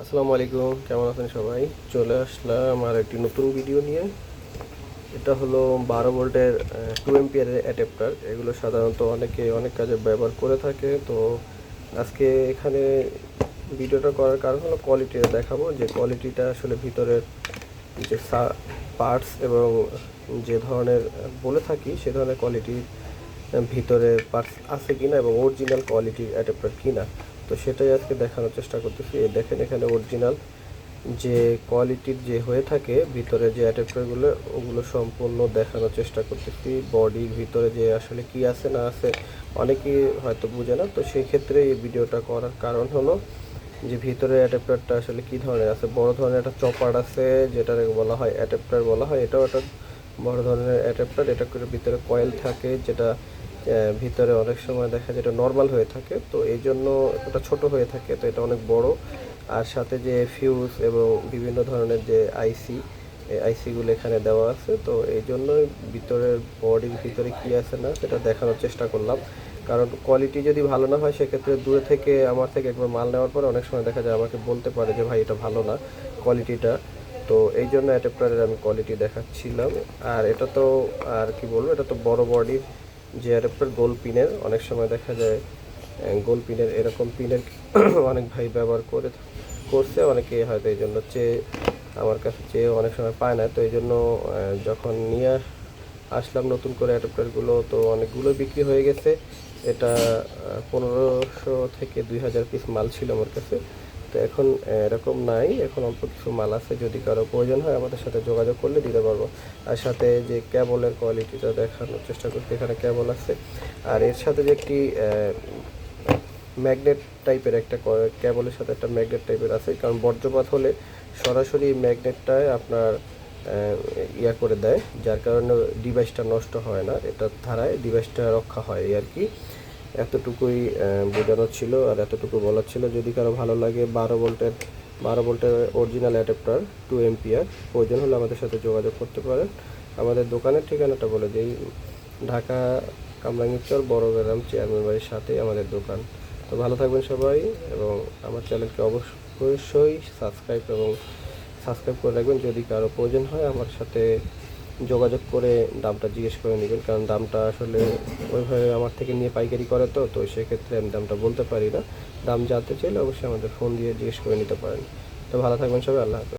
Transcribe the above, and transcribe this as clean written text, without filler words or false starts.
আসসালামু আলাইকুম, কেমন আছেন সবাই? চলে আসলাম আমার একটি নতুন ভিডিও নিয়ে। এটা হলো 12 ভোল্টের 2 এম্পিয়ারের অ্যাডাপ্টার। এগুলো সাধারণত অনেকে অনেক কাজে ব্যবহার করে থাকে। তো আজকে এখানে ভিডিওটা করার কারণ হলো কোয়ালিটিটা দেখাবো, যে কোয়ালিটিটা আসলে ভিতরের যে পার্টস এবং যে ধরনের বলে থাকি সে ধরনের কোয়ালিটির ভিতরে পার্টস আছে কিনা এবং অরিজিনাল কোয়ালিটির অ্যাডাপ্টার কিনা। তো সেটাই আজকে দেখানোর চেষ্টা করতেছি। দেখেন এখানে অরিজিনাল যে কোয়ালিটির যে হয়ে থাকে ভিতরে যে অ্যাডাপ্টারগুলো, ওগুলো সম্পূর্ণ দেখানোর চেষ্টা করতেছি। বডির ভিতরে যে আসলে কি আছে না আছে অনেকেই হয়তো বুঝে না। তো সেই ক্ষেত্রে এই ভিডিওটা করার কারণ হলো যে ভিতরে অ্যাডাপ্টারটা আসলে কি ধরনের আছে। বড় ধরনের একটা চপার আছে, যেটাকে বলা হয় অ্যাডাপ্টার বলা হয়। এটাও একটা বড় ধরনের অ্যাডাপ্টার। এটা করে ভিতরে কয়েল থাকে, যেটা ভিতরে অনেক সময় দেখা যায় এটা নর্মাল হয়ে থাকে, তো এই জন্য এটা ছোট হয়ে থাকে। তো এটা অনেক বড়। আর সাথে যে ফিউজ এবং বিভিন্ন ধরনের যে আইসি, এই আইসিগুলো এখানে দেওয়া আছে। তো এই জন্যই ভিতরের বডির ভিতরে কি আছে না সেটা দেখানোর চেষ্টা করলাম। কারণ কোয়ালিটি যদি ভালো না হয় সেক্ষেত্রে দূরে থেকে আমার থেকে একবার মাল নেওয়ার পরে অনেক সময় দেখা যায় আমাকে বলতে পারে যে ভাই এটা ভালো না কোয়ালিটিটা। তো এই জন্য অ্যাডাপ্টারের আমি কোয়ালিটি দেখাচ্ছিলাম। আর এটা তো আর কি বলবো, এটা তো বড় বডির যে অ্যাডাপ্টার গোল পিনের। অনেক সময় দেখা যায় গোল পিনের এরকম পিনের অনেক ভাই ব্যবহার করছে, অনেকে হয়তো এই জন্য চেয়ে আমার কাছে চেয়ে অনেক সময় পায় না। তো এই জন্য যখন নিয়ে আসলাম নতুন করে অ্যাডাপ্টারগুলো, তো অনেকগুলো বিক্রি হয়ে গেছে। এটা 1500 থেকে 2000 পিস মাল ছিল আমার কাছে। তো এখন এরকম নাই, এখন অল্প কিছু মাল আছে। যদি কারো প্রয়োজন হয় আমাদের সাথে যোগাযোগ করলে দিতে পারবো। আর সাথে যে কেবলের কোয়ালিটিটা দেখানোর চেষ্টা করছি, এখানে কেবল আছে। আর এর সাথে যে একটি ম্যাগনেট টাইপের একটা কেবলের সাথে একটা ম্যাগনেট টাইপের আছে, কারণ বজ্রপাত হলে সরাসরি ম্যাগনেটটায় আপনার ইয়া করে দেয়, যার কারণে ডিভাইসটা নষ্ট হয় না। এটার ধারায় ডিভাইসটা রক্ষা হয় এই আর কি। এতটুকুই বোঝানো ছিল আর এতটুকু বলার ছিল। যদি কারো ভালো লাগে 12 ভোল্টের অরিজিনাল অ্যাডাপ্টার 2 এম্পিয়ার, প্রয়োজন হলে আমাদের সাথে যোগাযোগ করতে পারেন। আমাদের দোকানের ঠিকানাটা বলে দিই, ঢাকা কামরাঙ্গীরচর বড়গ্রাম চেয়ারম্যান বাড়ির সাথেই আমাদের দোকান। তো ভালো থাকবেন সবাই, এবং আমার চ্যানেলকে অবশ্যই সাবস্ক্রাইব করে রাখবেন। যদি কারো প্রয়োজন হয় আমার সাথে যোগাযোগ করে দামটা জিজ্ঞেস করে নেবেন, কারণ দামটা আসলে ওইভাবে আমার থেকে নিয়ে পাইকারি করে। তো সেক্ষেত্রে আমি দামটা বলতে পারি না। দাম জানতে চাইলে অবশ্যই আমাদের ফোন দিয়ে জিজ্ঞেস করে নিতে পারেন। তো ভালো থাকবেন সবাই, আল্লাহ হাফেজ।